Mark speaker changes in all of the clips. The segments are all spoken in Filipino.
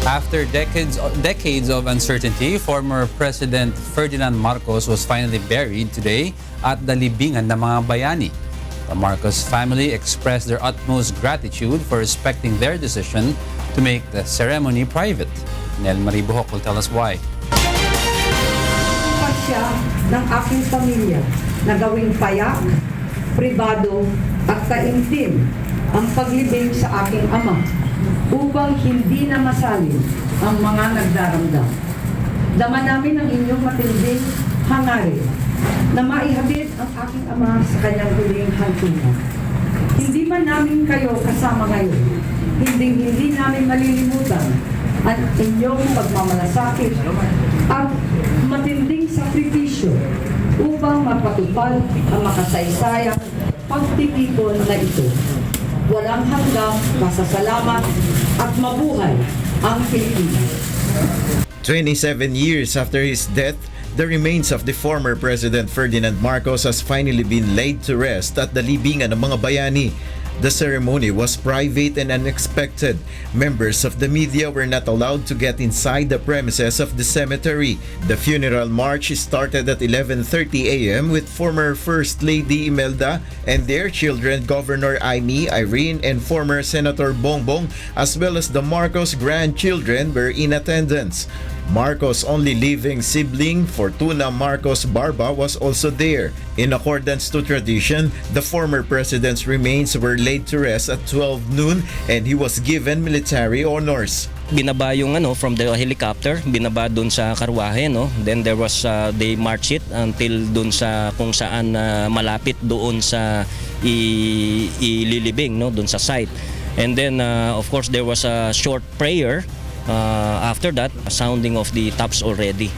Speaker 1: After decades of uncertainty, former President Ferdinand Marcos was finally buried today at the Libingan ng mga Bayani. The Marcos family expressed their utmost gratitude for respecting their decision to make the ceremony private. Nel Maribuhok will tell us why.
Speaker 2: Pasya ng aking pamilya na gawing payak, pribado at taimtim ang paglibing sa aking ama upang hindi na masalin ang mga nagdaramdam. Dama namin ang inyong matinding hangarin na maihatid ang aking ama sa kanyang huling hantungan. Hindi man namin kayo kasama ngayon, hindi namin malilimutan ang inyong pagmamalasakit at matinding sakripisyo upang mapatupad ang makasaysayang pagtitipon na ito. Walang hanggang pasasalamat at mabuhay ang Pilipinas.
Speaker 3: 27 years after his death, the remains of the former President Ferdinand Marcos has finally been laid to rest at the Libingan ng mga Bayani. The ceremony was private and unexpected. Members of the media were not allowed to get inside the premises of the cemetery. The funeral march started at 11:30 a.m. with former First Lady Imelda and their children Governor Amy, Irene, and former Senator Bongbong, as well as the Marcos grandchildren were in attendance. Marcos' only living sibling, Fortuna Marcos Barba, was also there. In accordance to tradition, the former president's remains were laid to rest at 12 noon and he was given military honors.
Speaker 4: Binaba yung from the helicopter, binaba doon sa karwahe, no. Then there was they march it until doon sa kung saan malapit doon sa ililibing, no, doon sa site. And then of course there was a short prayer. After that, sounding of the taps already.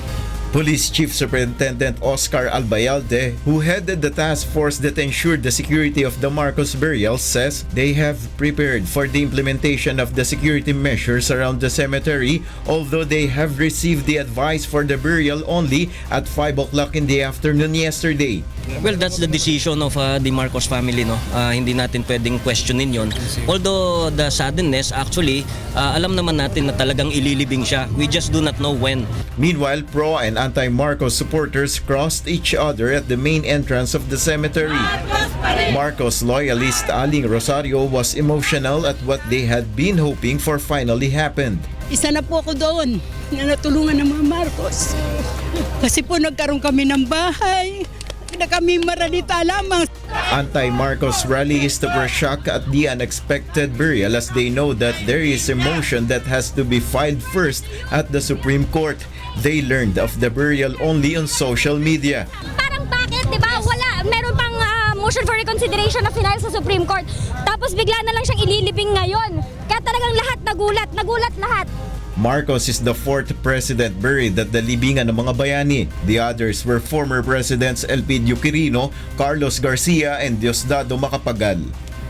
Speaker 3: Police Chief Superintendent Oscar Albayalde, who headed the task force that ensured the security of the Marcos burial, says they have prepared for the implementation of the security measures around the cemetery, although they have received the advice for the burial only at 5 o'clock in the afternoon yesterday.
Speaker 4: Well, that's the decision of the Marcos family, no. Hindi natin pwedeng questionin yon. Although the suddenness, actually, alam naman natin na talagang ililibing siya. We just do not know when.
Speaker 3: Meanwhile, pro and anti-Marcos supporters crossed each other at the main entrance of the cemetery. Marcos loyalist Aling Rosario was emotional at what they had been hoping for finally happened.
Speaker 5: Isa na po ako doon na natulungan ng mga Marcos. Kasi po nagkaroon kami ng bahay. Na kami maralita lamang.
Speaker 3: Anti-Marcos rallies were shocked at the unexpected burial as they know that there is a motion that has to be filed first at the Supreme Court. They learned of the burial only on social media.
Speaker 6: Parang bakit, di ba? Wala, meron pang motion for reconsideration na final sa Supreme Court. Tapos bigla na lang siyang ililibing ngayon. Kaya talagang lahat nagulat lahat.
Speaker 3: Marcos is the fourth president buried at the Libingan ng mga Bayani. The others were former presidents Elpidio Quirino, Carlos Garcia, and Diosdado Macapagal.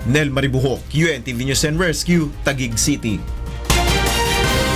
Speaker 3: Nel Maribuhok, UNTV News and Rescue, Taguig City.